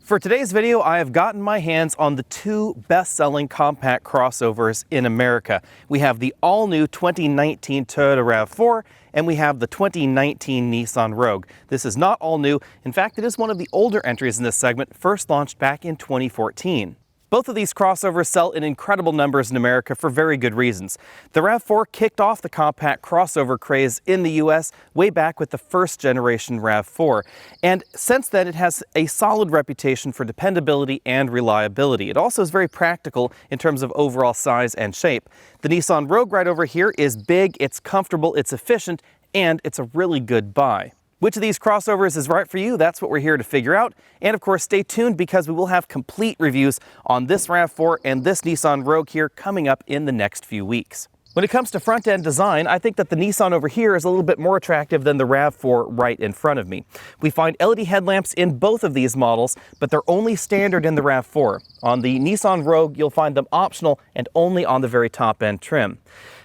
For today's video, I have gotten my hands on the two best-selling compact crossovers in America. We have the all-new 2019 Toyota RAV4 and we have the 2019 Nissan Rogue. This is not all new. In fact, it is one of the older entries in this segment, first launched back in 2014. Both of these crossovers sell in incredible numbers in America for very good reasons. The RAV4 kicked off the compact crossover craze in the US way back with the first generation RAV4. And since then, it has a solid reputation for dependability and reliability. It also is very practical in terms of overall size and shape. The Nissan Rogue right over here is big, it's comfortable, it's efficient, and it's a really good buy. Which of these crossovers is right for you? That's what we're here to figure out. And of course, stay tuned because we will have complete reviews on this RAV4 and this Nissan Rogue here coming up in the next few weeks. When it comes to front-end design, I think that the Nissan over here is a little bit more attractive than the RAV4 right in front of me. We find LED headlamps in both of these models, but they're only standard in the RAV4. On the Nissan Rogue, you'll find them optional and only on the very top-end trim.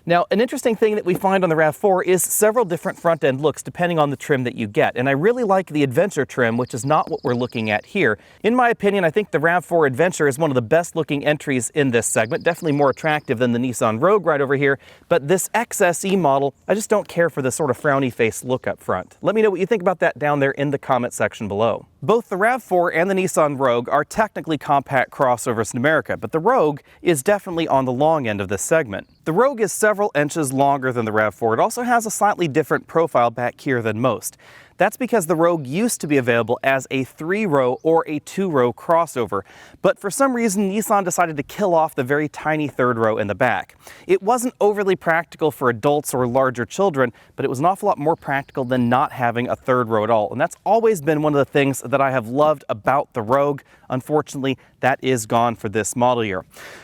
Now, an interesting thing that we find on the RAV4 is several different front-end looks depending on the trim that you get. And I really like the Adventure trim, which is not what we're looking at here. In my opinion, I think the RAV4 Adventure is one of the best looking entries in this segment, definitely more attractive than the Nissan Rogue right over here. But this XSE model, I just don't care for the sort of frowny face look up front. Let me know what you think about that down there in the comment section below. Both the RAV4 and the Nissan Rogue are technically compact crossovers in America, but the Rogue is definitely on the long end of this segment. The Rogue is several inches longer than the RAV4. It also has a slightly different profile back here than most. That's because the Rogue used to be available as a 3-row or a 2-row crossover, but for some reason Nissan decided to kill off the very tiny 3rd row in the back. It wasn't overly practical for adults or larger children, but it was an awful lot more practical than not having a 3rd row at all, and that's always been one of the things that I have loved about the Rogue. Unfortunately, that is gone for this model year.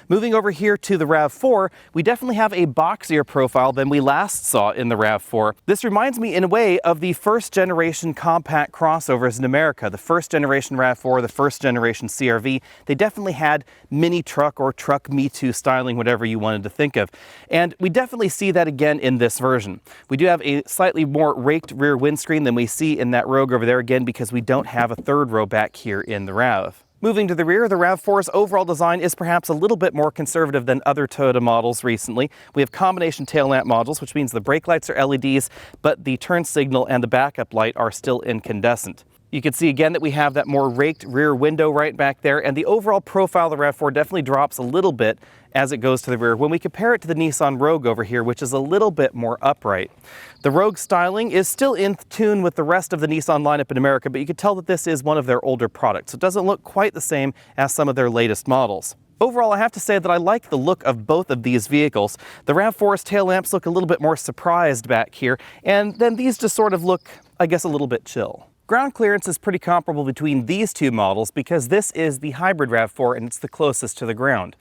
Moving over here to the RAV4, we definitely have a boxier profile than we last saw in the RAV4. This reminds me in a way of the first generation compact crossovers in America. The first generation RAV4, the first generation CR-V, they definitely had mini truck or truck Me Too styling, whatever you wanted to think of. And we definitely see that again in this version. We do have a slightly more raked rear windscreen than we see in that Rogue over there, again because we don't have a 3rd row back here in the RAV. Moving to the rear, the RAV4's overall design is perhaps a little bit more conservative than other Toyota models recently. We have combination tail lamp modules, which means the brake lights are LEDs, but the turn signal and the backup light are still incandescent. You can see again that we have that more raked rear window right back there, and the overall profile of the RAV4 definitely drops a little bit as it goes to the rear when we compare it to the Nissan Rogue over here, which is a little bit more upright. The Rogue styling is still in tune with the rest of the Nissan lineup in America, but you can tell that this is one of their older products. It doesn't look quite the same as some of their latest models. Overall, I have to say that I like the look of both of these vehicles. The RAV4's tail lamps look a little bit more surprised back here, and then these just sort of look, I guess, a little bit chill. Ground clearance is pretty comparable between these two models because this is the hybrid RAV4 and it's the closest to the ground.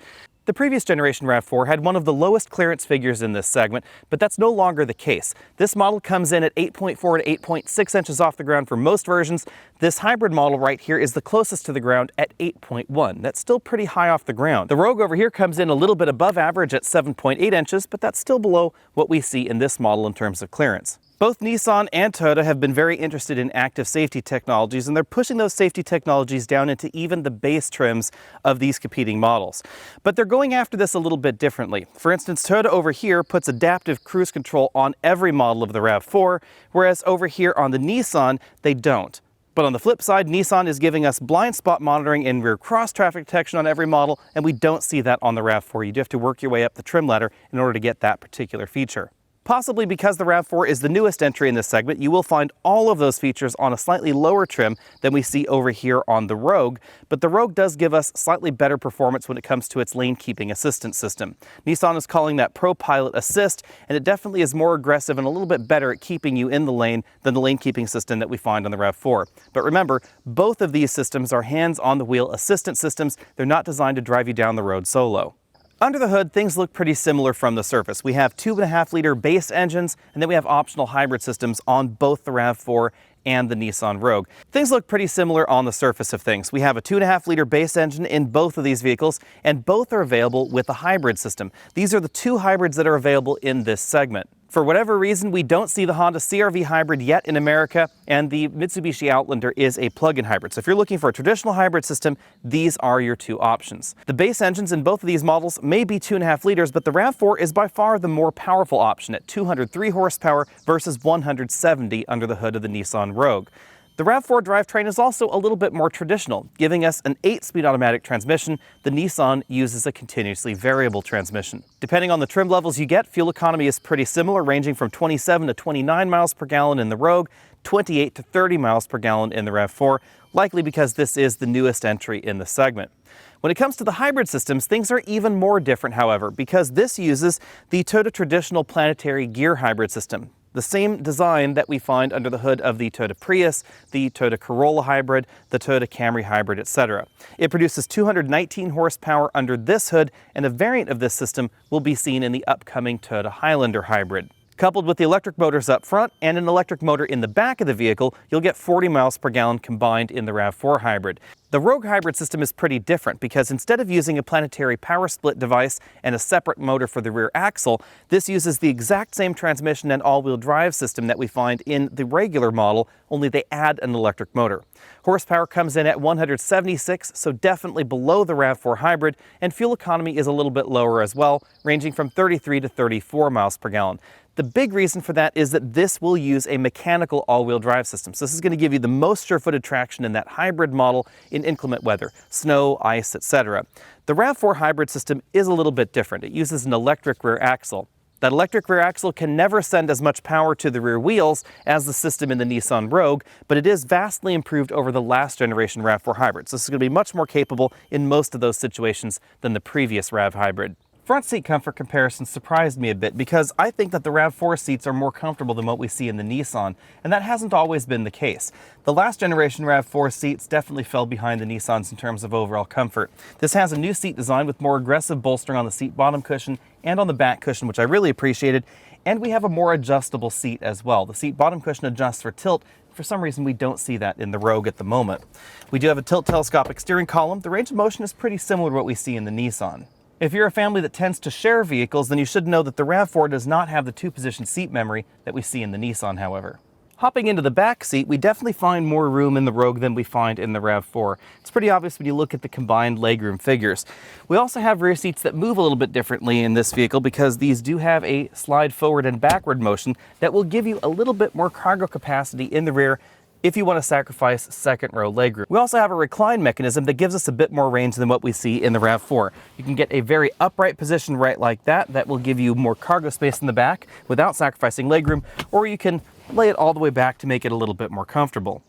The previous generation RAV4 had one of the lowest clearance figures in this segment, but that's no longer the case. This model comes in at 8.4 to 8.6 inches off the ground for most versions. This hybrid model right here is the closest to the ground at 8.1. That's still pretty high off the ground. The Rogue over here comes in a little bit above average at 7.8 inches, but that's still below what we see in this model in terms of clearance. Both Nissan and Toyota have been very interested in active safety technologies, and they're pushing those safety technologies down into even the base trims of these competing models. But they're going after this a little bit differently. For instance, Toyota over here puts adaptive cruise control on every model of the RAV4, whereas over here on the Nissan, they don't. But on the flip side, Nissan is giving us blind spot monitoring and rear cross traffic detection on every model, and we don't see that on the RAV4. You do have to work your way up the trim ladder in order to get that particular feature. Possibly because the RAV4 is the newest entry in this segment, you will find all of those features on a slightly lower trim than we see over here on the Rogue, but the Rogue does give us slightly better performance when it comes to its lane keeping assistance system. Nissan is calling that Pro Pilot Assist, and it definitely is more aggressive and a little bit better at keeping you in the lane than the lane keeping system that we find on the RAV4. But remember, both of these systems are hands-on-the-wheel assistance systems. They're not designed to drive you down the road solo. Under the hood, things look pretty similar from the surface. We have 2.5-liter base engines, and then we have optional hybrid systems on both the RAV4 and the Nissan Rogue. Things look pretty similar on the surface of things. We have a 2.5-liter base engine in both of these vehicles, and both are available with a hybrid system. These are the two hybrids that are available in this segment. For whatever reason, we don't see the Honda CR-V hybrid yet in America, and the Mitsubishi Outlander is a plug-in hybrid. So if you're looking for a traditional hybrid system, these are your two options. The base engines in both of these models may be 2.5 liters, but the RAV4 is by far the more powerful option at 203 horsepower versus 170 under the hood of the Nissan Rogue. The RAV4 drivetrain is also a little bit more traditional, giving us an 8-speed automatic transmission. The Nissan uses a continuously variable transmission. Depending on the trim levels you get, fuel economy is pretty similar, ranging from 27 to 29 miles per gallon in the Rogue, 28 to 30 miles per gallon in the RAV4, likely because this is the newest entry in the segment. When it comes to the hybrid systems, things are even more different, however, because this uses the Toyota traditional planetary gear hybrid system. The same design that we find under the hood of the Toyota Prius, the Toyota Corolla hybrid, the Toyota Camry hybrid, etc. It produces 219 horsepower under this hood, and a variant of this system will be seen in the upcoming Toyota Highlander hybrid. Coupled with the electric motors up front and an electric motor in the back of the vehicle, you'll get 40 miles per gallon combined in the RAV4 hybrid. The Rogue hybrid system is pretty different because instead of using a planetary power split device and a separate motor for the rear axle, this uses the exact same transmission and all-wheel drive system that we find in the regular model, only they add an electric motor. Horsepower comes in at 176, so definitely below the RAV4 hybrid, and fuel economy is a little bit lower as well, ranging from 33 to 34 miles per gallon. The big reason for that is that this will use a mechanical all-wheel drive system. So this is going to give you the most sure-footed traction in that hybrid model in inclement weather, snow, ice, etc. The RAV4 hybrid system is a little bit different. It uses an electric rear axle. That electric rear axle can never send as much power to the rear wheels as the system in the Nissan Rogue, but it is vastly improved over the last generation RAV4 hybrid. So this is going to be much more capable in most of those situations than the previous RAV hybrid. Front seat comfort comparisons surprised me a bit because I think that the RAV4 seats are more comfortable than what we see in the Nissan, and that hasn't always been the case. The last generation RAV4 seats definitely fell behind the Nissans in terms of overall comfort. This has a new seat design with more aggressive bolstering on the seat bottom cushion and on the back cushion, which I really appreciated, and we have a more adjustable seat as well. The seat bottom cushion adjusts for tilt. For some reason, we don't see that in the Rogue at the moment. We do have a tilt telescopic steering column. The range of motion is pretty similar to what we see in the Nissan. If you're a family that tends to share vehicles, then you should know that the RAV4 does not have the two-position seat memory that we see in the Nissan, however. Hopping into the back seat, we definitely find more room in the Rogue than we find in the RAV4. It's pretty obvious when you look at the combined legroom figures. We also have rear seats that move a little bit differently in this vehicle because these do have a slide forward and backward motion that will give you a little bit more cargo capacity in the rear if you want to sacrifice second row legroom. We also have a recline mechanism that gives us a bit more range than what we see in the RAV4. You can get a very upright position right like that. That will give you more cargo space in the back without sacrificing legroom, or you can lay it all the way back to make it a little bit more comfortable.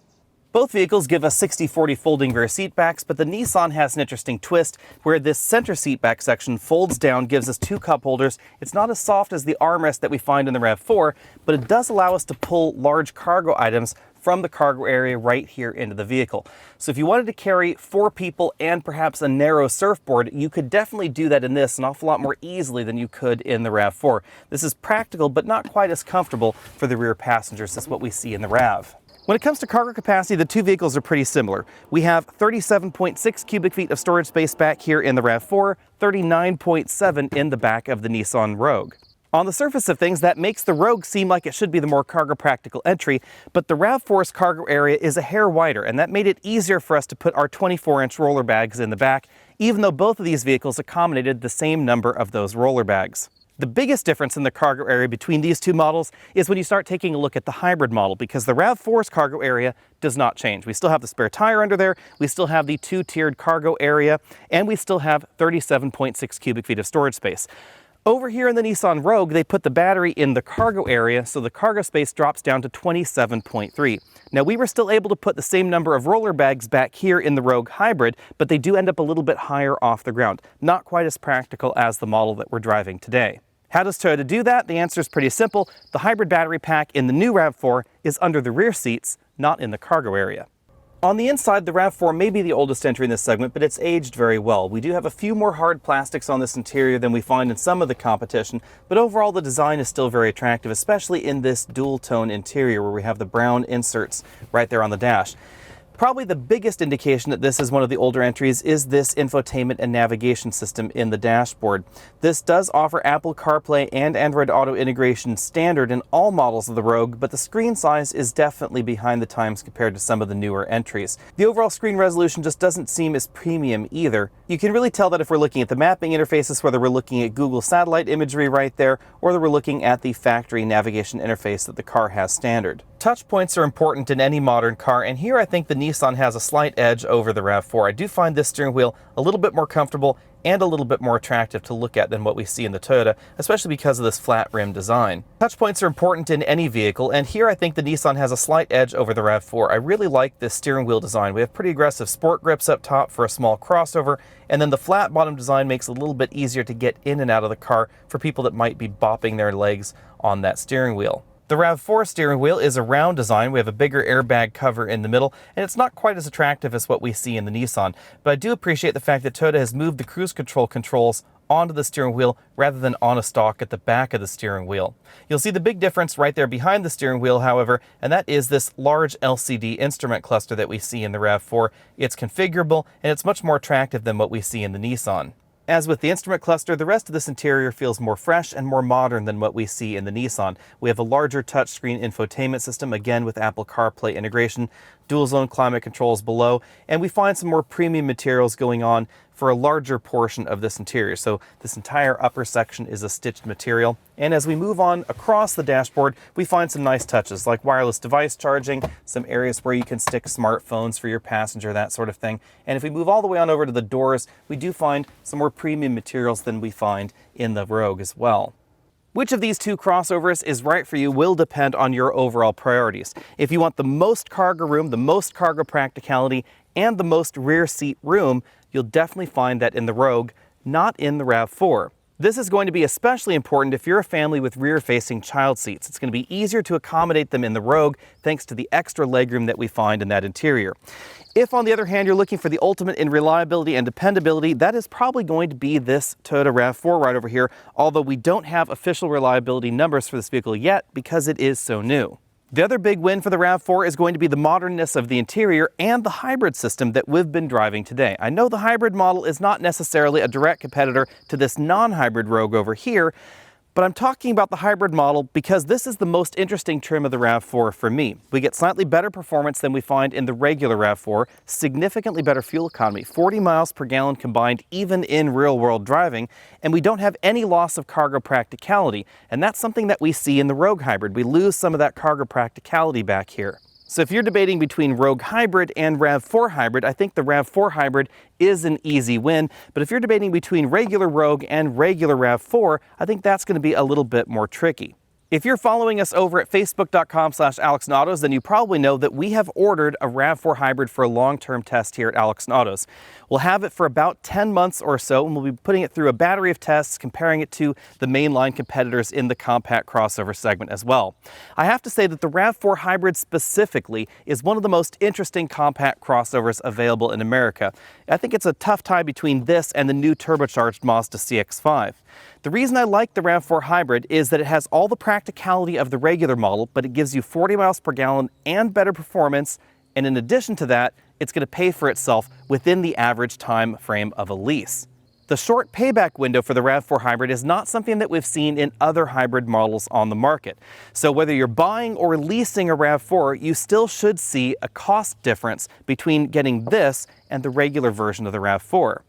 Both vehicles give us 60/40 folding rear seat backs, but the Nissan has an interesting twist where this center seat back section folds down, gives us two cup holders. It's not as soft as the armrest that we find in the RAV4, but it does allow us to pull large cargo items from the cargo area right here into the vehicle. So if you wanted to carry 4 people and perhaps a narrow surfboard, you could definitely do that in this an awful lot more easily than you could in the RAV4. This is practical, but not quite as comfortable for the rear passengers as what we see in the RAV. When it comes to cargo capacity, the two vehicles are pretty similar. We have 37.6 cubic feet of storage space back here in the RAV4, 39.7 in the back of the Nissan Rogue. On the surface of things, that makes the Rogue seem like it should be the more cargo practical entry, but the RAV4's cargo area is a hair wider, and that made it easier for us to put our 24-inch roller bags in the back, even though both of these vehicles accommodated the same number of those roller bags. The biggest difference in the cargo area between these two models is when you start taking a look at the hybrid model, because the RAV4's cargo area does not change. We still have the spare tire under there, we still have the two-tiered cargo area, and we still have 37.6 cubic feet of storage space. Over here in the Nissan Rogue, they put the battery in the cargo area, so the cargo space drops down to 27.3. Now, we were still able to put the same number of roller bags back here in the Rogue Hybrid, but they do end up a little bit higher off the ground. Not quite as practical as the model that we're driving today. How does Toyota do that? The answer is pretty simple. The hybrid battery pack in the new RAV4 is under the rear seats, not in the cargo area. On the inside, the RAV4 may be the oldest entry in this segment, but it's aged very well. We do have a few more hard plastics on this interior than we find in some of the competition, but overall the design is still very attractive, especially in this dual tone interior where we have the brown inserts right there on the dash. Probably the biggest indication that this is one of the older entries is this infotainment and navigation system in the dashboard. This does offer Apple CarPlay and Android Auto integration standard in all models of the Rogue, but the screen size is definitely behind the times compared to some of the newer entries. The overall screen resolution just doesn't seem as premium either. You can really tell that if we're looking at the mapping interfaces, whether we're looking at Google satellite imagery right there, or that we're looking at the factory navigation interface that the car has standard. Touch points are important in any modern car, and here I think the Nissan has a slight edge over the RAV4. I do find this steering wheel a little bit more comfortable and a little bit more attractive to look at than what we see in the Toyota, especially because of this flat rim design. Touch points are important in any vehicle, and here I think the Nissan has a slight edge over the RAV4. I really like this steering wheel design. We have pretty aggressive sport grips up top for a small crossover, and then the flat bottom design makes it a little bit easier to get in and out of the car for people that might be bopping their legs on that steering wheel. The RAV4 steering wheel is a round design. We have a bigger airbag cover in the middle, and it's not quite as attractive as what we see in the Nissan. But I do appreciate the fact that Toyota has moved the cruise control controls onto the steering wheel rather than on a stalk at the back of the steering wheel. You'll see the big difference right there behind the steering wheel, however, and that is this large LCD instrument cluster that we see in the RAV4. It's configurable, and it's much more attractive than what we see in the Nissan. As with the instrument cluster, the rest of this interior feels more fresh and more modern than what we see in the Nissan. We have a larger touchscreen infotainment system, again with Apple CarPlay integration, dual zone climate controls below, and we find some more premium materials going on for a larger portion of this interior. So this entire upper section is a stitched material. And as we move on across the dashboard, we find some nice touches like wireless device charging, some areas where you can stick smartphones for your passenger, that sort of thing. And if we move all the way on over to the doors, we do find some more premium materials than we find in the Rogue as well. Which of these two crossovers is right for you will depend on your overall priorities. If you want the most cargo room, the most cargo practicality, and the most rear seat room, you'll definitely find that in the Rogue, not in the RAV4. This is going to be especially important if you're a family with rear-facing child seats. It's going to be easier to accommodate them in the Rogue thanks to the extra legroom that we find in that interior. If, on the other hand, you're looking for the ultimate in reliability and dependability, that is probably going to be this Toyota RAV4 right over here, although we don't have official reliability numbers for this vehicle yet because it is so new. The other big win for the RAV4 is going to be the modernness of the interior and the hybrid system that we've been driving today. I know the hybrid model is not necessarily a direct competitor to this non-hybrid Rogue over here, but I'm talking about the hybrid model because this is the most interesting trim of the RAV4 for me. We get slightly better performance than we find in the regular RAV4, significantly better fuel economy, 40 miles per gallon combined even in real-world driving, and we don't have any loss of cargo practicality, and that's something that we see in the Rogue Hybrid. We lose some of that cargo practicality back here. So if you're debating between Rogue Hybrid and RAV4 Hybrid, I think the RAV4 Hybrid is an easy win. But if you're debating between regular Rogue and regular RAV4, I think that's going to be a little bit more tricky. If you're following us over at facebook.com/AlexandAutos, then you probably know that we have ordered a RAV4 Hybrid for a long-term test here at Alex and Autos. We'll have it for about 10 months or so, and we'll be putting it through a battery of tests, comparing it to the mainline competitors in the compact crossover segment as well. I have to say that the RAV4 Hybrid specifically is one of the most interesting compact crossovers available in America. I think it's a tough tie between this and the new turbocharged Mazda CX-5. The reason I like the RAV4 Hybrid is that it has all the practicality of the regular model, but it gives you 40 miles per gallon and better performance, and in addition to that, it's going to pay for itself within the average time frame of a lease. The short payback window for the RAV4 Hybrid is not something that we've seen in other hybrid models on the market. So whether you're buying or leasing a RAV4, you still should see a cost difference between getting this and the regular version of the RAV4.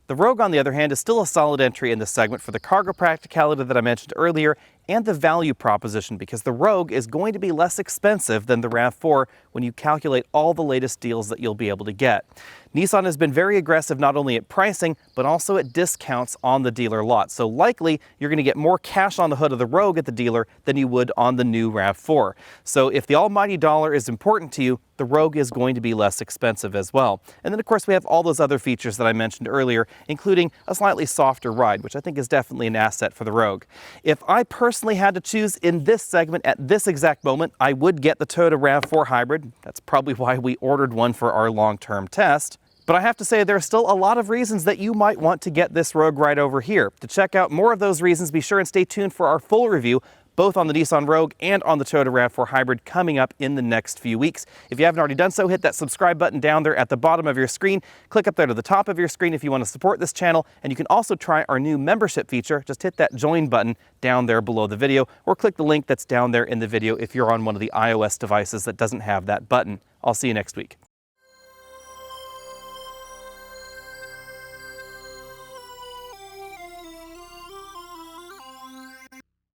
The Rogue, on the other hand, is still a solid entry in this segment for the cargo practicality that I mentioned earlier and the value proposition, because the Rogue is going to be less expensive than the RAV4 when you calculate all the latest deals that you'll be able to get. Nissan has been very aggressive not only at pricing, but also at discounts on the dealer lot. So likely, you're going to get more cash on the hood of the Rogue at the dealer than you would on the new RAV4. So if the almighty dollar is important to you, the Rogue is going to be less expensive as well. And then, of course, we have all those other features that I mentioned earlier, including a slightly softer ride, which I think is definitely an asset for the Rogue. If I personally had to choose in this segment at this exact moment, I would get the Toyota RAV4 Hybrid. That's probably why we ordered one for our long-term test. But I have to say there are still a lot of reasons that you might want to get this Rogue right over here. To check out more of those reasons, be sure and stay tuned for our full review, both on the Nissan Rogue and on the Toyota RAV4 Hybrid coming up in the next few weeks. If you haven't already done so, hit that subscribe button down there at the bottom of your screen. Click up there to the top of your screen if you want to support this channel, and you can also try our new membership feature. Just hit that join button down there below the video, or click the link that's down there in the video if you're on one of the iOS devices that doesn't have that button. I'll see you next week.